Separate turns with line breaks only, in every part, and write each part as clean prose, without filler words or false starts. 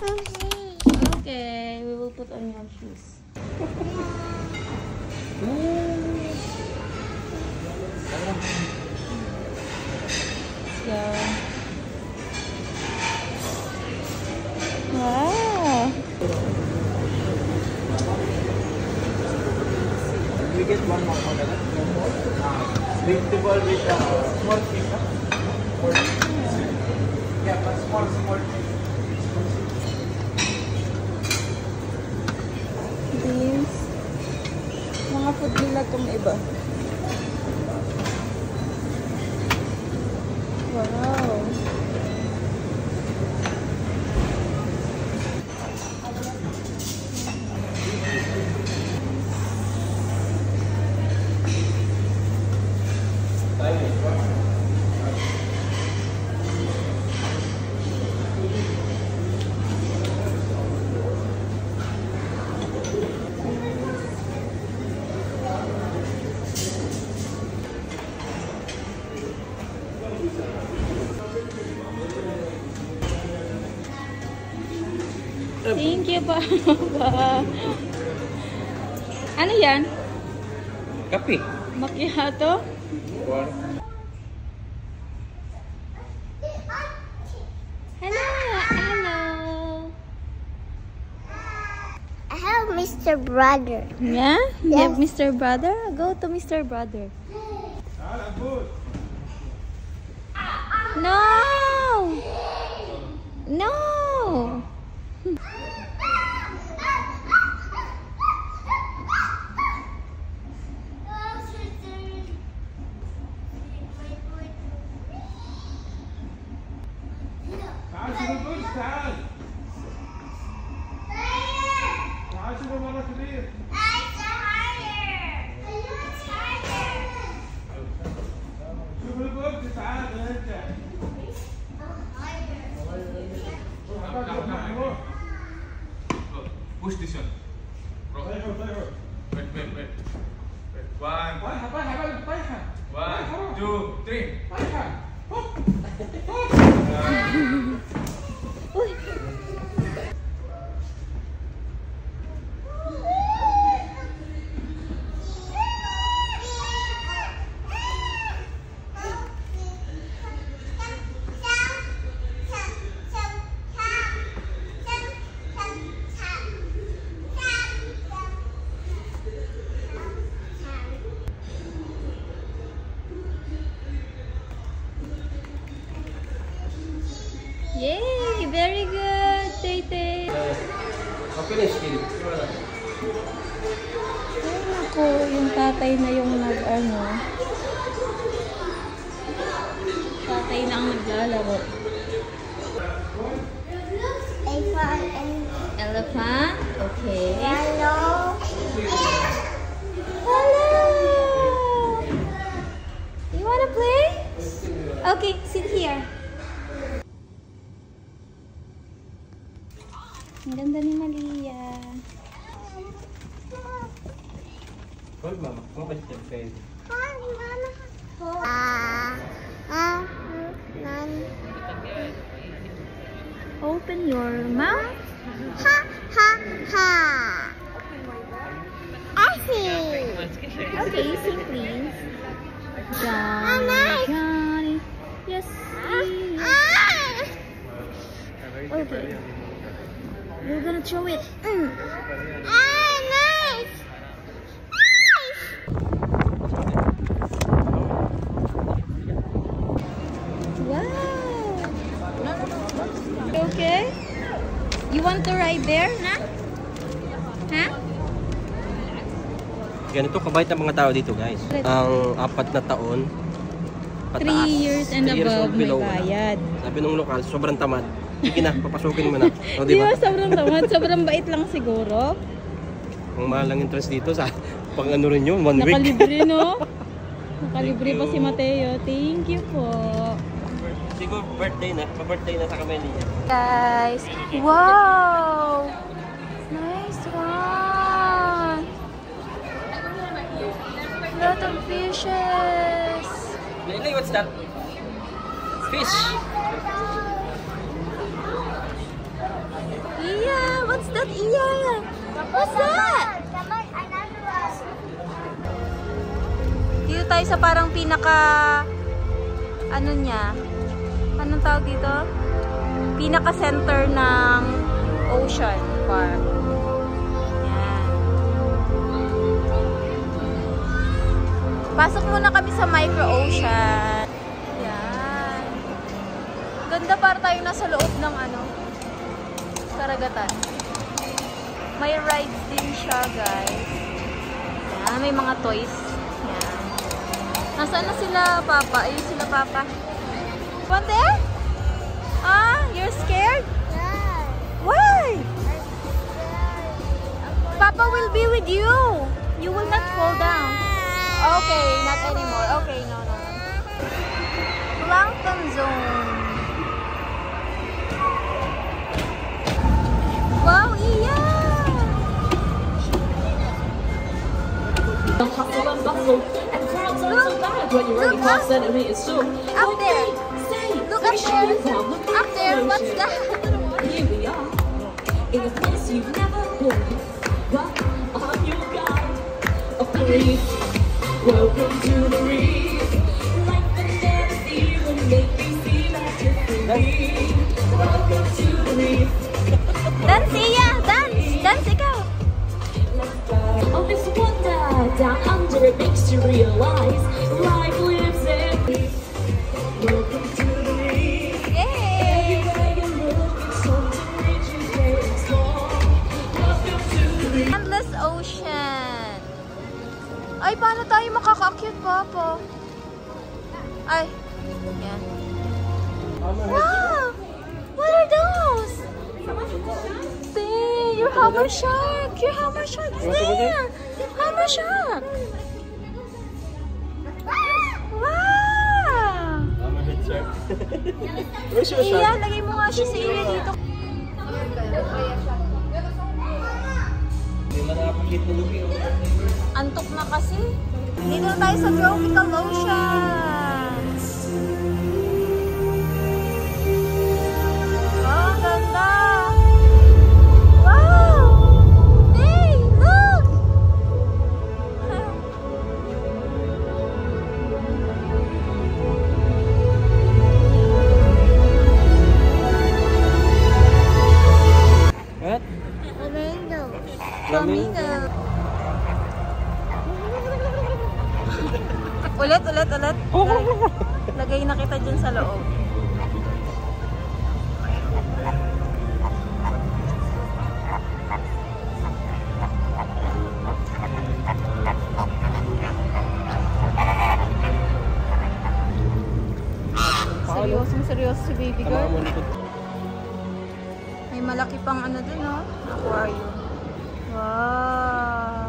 Okay, we will put on your shoes. Let's go. Wow.
We get one more order. Vegetable with small fish. Yeah, but small fish.
Beans. Mga food nila itong iba. Wow. Thank you, Papa. Ano yan?
Kape.
Macchiato? Hello. Hello.
I have Mr. Brother.
Yeah? You
Yes.
have Mr. Brother? Go to Mr. Brother. No! No!
Push this one. Wait. One, two, three.
Yay! Very good, Tay-Tay. Ay, naku, yung tatay na yung nag-ano. Tatay na ang naglalaro. Elephant? Okay.
Hello.
Hello! You wanna play? Okay, sit here. Ang ganda ni Malia.
Hold mama. Mama siya face.
Open your mouth.
Ha ha ha. Effie.
Okay, sing please.
nice.
Johnny, Johnny. Yes. Okay. We're gonna throw it.
Nice.
Wow. Okay. You want to ride there, na? Ha?
Ganito kabait ang mga tao dito, guys. Ang 4 na taon,
3 years and above may bayad.
Sabi nung lokal, sobrang tamad. Sige na, papasukin mo na. O,
Di
diba?
ba sobrang tamad? Sobrang bait lang siguro.
Ang mahal lang interest dito sa pang ano rin yun, 1 week.
Nakalibre, no? Nakalibre pa si Mateo. Thank you po.
Siguro birthday na, pa-birthday na sa Camellia.
Guys, wow! Nice one! Lot of fishes!
Lily, what's that? Fish!
that, Iya? What's that?
Come on, another one.
Dito tayo sa parang pinaka... Ano niya? Anong tawag dito? Pinaka-center ng Ocean Park. Yan. Pasok muna kami sa Micro Ocean. Yan. Ganda, para tayo nasa loob ng ano, karagatan. May rides din siya, guys. Yan, may mga toys. Yan. Nasaan na sila, Papa? Ayun sila, Papa. What there? Ah, you're scared?
Yeah.
Why?
I'm scared.
Papa will be with you. You will not fall down. Okay, not anymore. Okay, no. Plankton zone. Wow, Iya!
The hustle and bustle and crowds are so bad when you're running past enemy is so
Up there. Look up there. Up there. What's that?
Here we are in a place you've never been, but I'm your guide, a place. Welcome to the reef. Life and fantasy will make you see life differently. Welcome to the reef.
Dance, Iya! Dance! Dance ikaw!
Let's go. Oh, this wonder down under it makes you realize life lives in peace. Welcome to the reef.
Yay!
Everywhere you look, it's something rich and very small. Welcome to the reef.
Endless Ocean. Ay, paano tayo makaka-cute, Papa? Ay. Yan. Wow! What are those? See, your hammer shark. Your hammer shark is there. Hammer shark. Wow!
Hammerhead shark. Where's your
Iya,
shark?
lagay mo nga siya sa Iya dito.
Hindi man nakapakit na lugi.
Antok na kasi. Dito na tayo sa Tropical Oceans. Oh, ang ganda. Wow! Hey, look!
What?
Flamingo.
Flamingo. Ulit. Lagay na kita dyan sa loob. Seryoso si baby girl. May malaki pang ano dun, oh. Aquarium. Wow!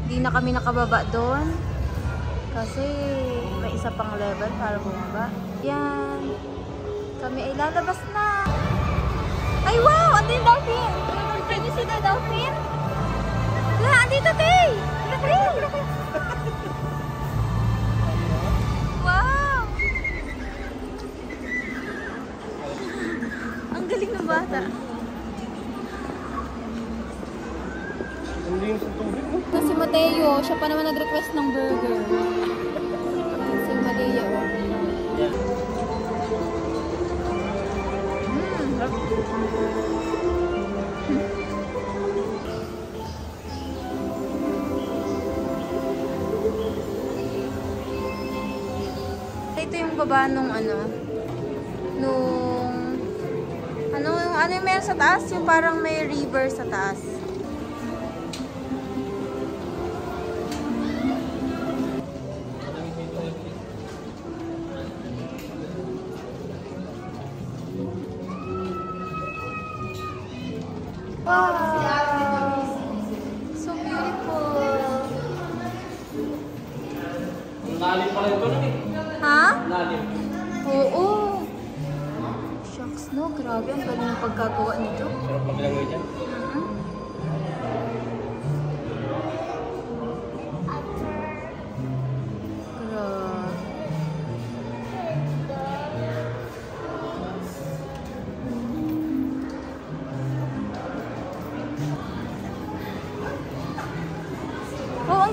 Hindi na kami nakababa doon. Kasi may isa pang level para bumaba. Yan. Kami ay lalabas na. Ay, wow! Ando yung dolphin! Can you see the dolphin? Wala, andito, Tay! Wow! Ang galing ng bata.
Hindi yung sa tubig mo.
Si Mateo, siya pa naman nag-request ng burger. Si Mateo. Ito yung baba nung ano yung meron sa taas, yung parang may river sa taas. Wow! So beautiful!
Lalim pala ito na eh.
Ha?
Lalim.
Oo! Shucks, no? Grabe, ang galing ng pagkagawa nito.
Sarap maglangoy dyan.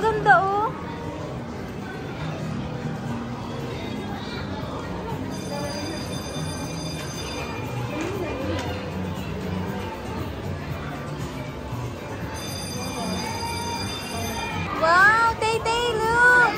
ganda oh. Wow, Tay-Tay, look!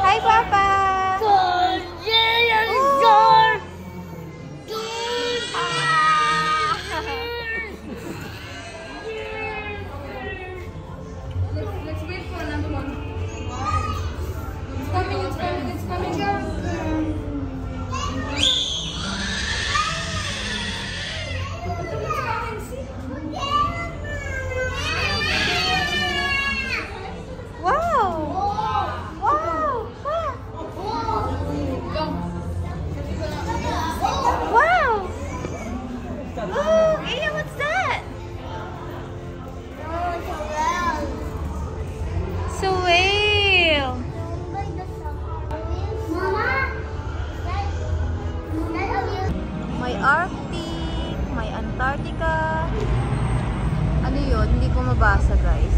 Hi, Papa!
Let's wait for another one. It's coming, it's coming, it's coming.
Wow! Wow! Wow! Oh, Iya, what's that? It's a whale. May Arctic, may Antarctica. Ano yun? Hindi ko mabasa, guys.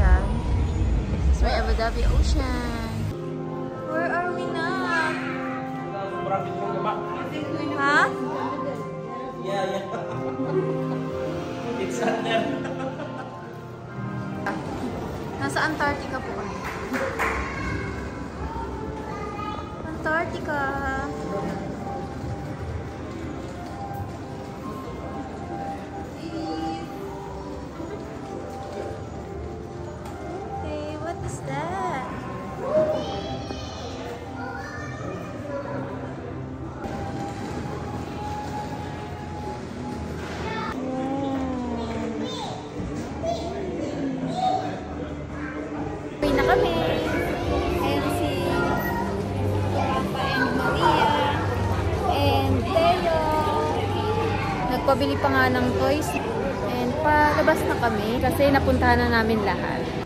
Yan. It's may Abu Dhabi Ocean. Where are we now? Ha?
Yeah. It's under.
Nasa Antarctica po kami. Antarctica. Okay, what is that? Uwi na kami. Ayan si Papa and Maria and Teo. Nagpabili pa nga ng toys. And palabas na kami kasi napuntahan na namin lahat.